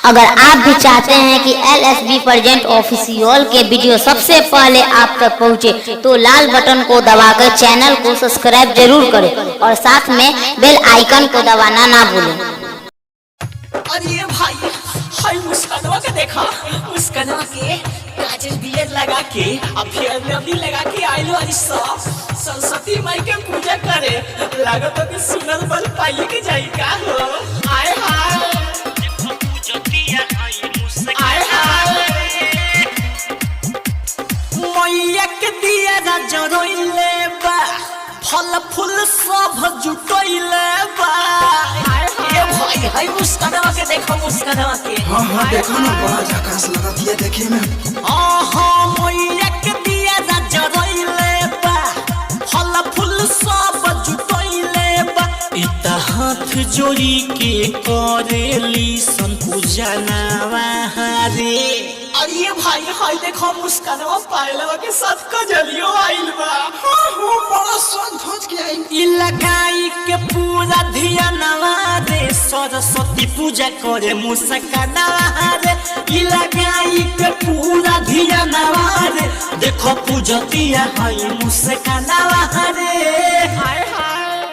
अगर आप भी चाहते हैं कि LSB प्रेजेंट ऑफिशियल के वीडियो सबसे पहले आप तक पहुंचे तो लाल बटन को दबाकर चैनल को सब्सक्राइब जरूर करें और साथ में बेल आइकन को दबाना ना भूलें। अरे भाई हाय मुस्कानवा के देखा, मुस्कानवा के काजल बियर लगा के अब फिर लवली लगा के आइलो आज सरस्वती माई के पूजा करे लागत कि सुनर बल पाइए के जाई का हो। आए हाय मैया के दिया जरोइले बा, फल फूल सब जुटोइले बा। ए भाई हाय मुस्कानवा के देखो, मुस्कानवा के हां देखो ना बड़ा झकास लगा दिया देखे में। मैया के दिया जरोइले बा, फल फूल सब जुटोइले बा। इता हाथ जोड़ी के करेली सन पूजा नावा रे। अरे भाई हाय देखो मुस्कानवा पायलवा के साथ कजलियो आइल बा। बड़ा संतोष के आई ई लगाई के पूरा ध्यानवा रे, सरस्वती पूजा करे मुस्कानवा रे। ई लगाई के पूरा ध्यानवा रे, देखो पूजतिया हाय मुस्कानवा रे। हाय हाय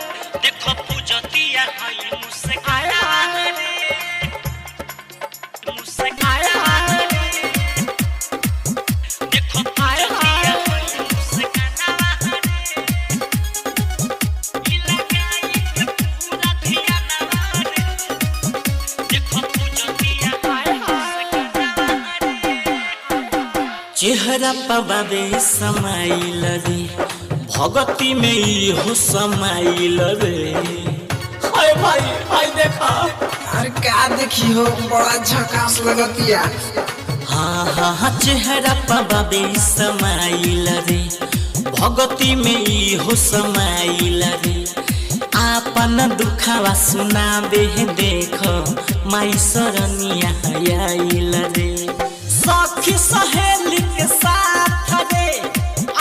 देखो पूजतिया हाय मुस्कानवा रे, मुस्कानवा चेहरा पबाबे समाइल रे, भगती में ई हो समाइल रे। हाय भाई हाय देखा, अरे क्या देखी हो बड़ा झकास लगा दिया। हाँ चेहरा पबाबे समाइल रे, भगती में ई हो समाइल रे। आपन दुखावा सुनाबे देखो माई सरनिया आइल रे। सखी सहेली के साथ रे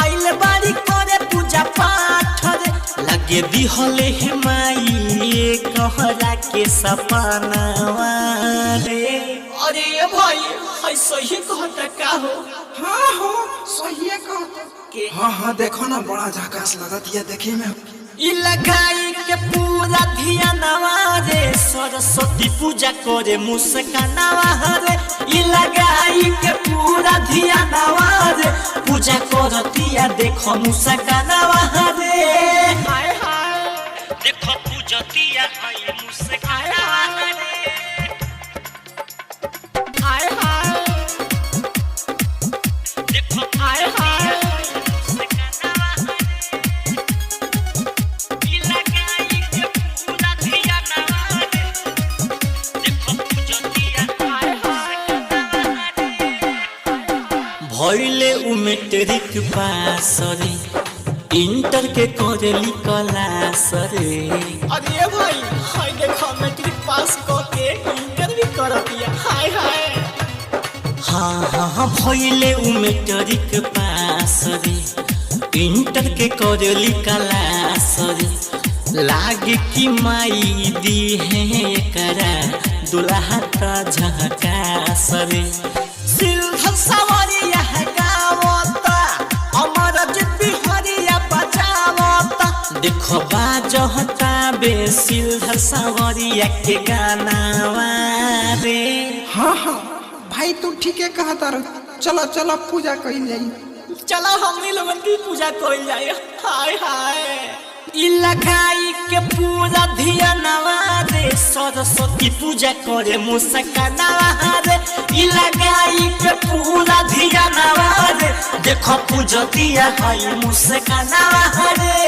आइल बारी करे पूजा पाठ रे, लगे दिहले हे माई कहरा के सपनावा रे। अरे भाई हाय सही कहता का हो। हो सही है कहते। हां देखो ना बड़ा झकास लगा दिया देखे में। ई लगाई के पूरा ध्यानवा रे, सरस्वती पूजा करे मुस्कानवा रे। ई लगाई के पूरा ध्यानवा रे, पूजा करतिया देखो मुस्कानवा रे। हाय हाय देखो पूजतिया हाय मुस्कानवा रे। हाय हाय देखो हाय हाय भइले उ मैट्रिक पास रे, इंटर के करेली क्लास रे। अरे भाई हाय देखो मैट्रिक पास करके इंटर भी कर दिया। हाय हाय हाँ भइले उ मैट्रिक पास रे, इंटर के करेली क्लास रे। लागे कि माई दी है एकरा दुल्हा का झकास रे। सिलधर सवारिया है गावता, अमर जिद्दी हरिया बजावता, देखो बाजहता बे सिलधर सवारिया के गानावा रे। हां भाई तू ठीक है कहता रे। चलो चलो पूजा कइल जाई। चलो हमनी लोगन की पूजा कइल जाई। हाय हाय ई लगाई के पूरा ध्यानवा रे, सरस्वती पूजा करे मुस्कानवा रे। ई लगाई के पूरा ध्यानवा रे, देखो पूजतिया हाय मुस्कानवा रे।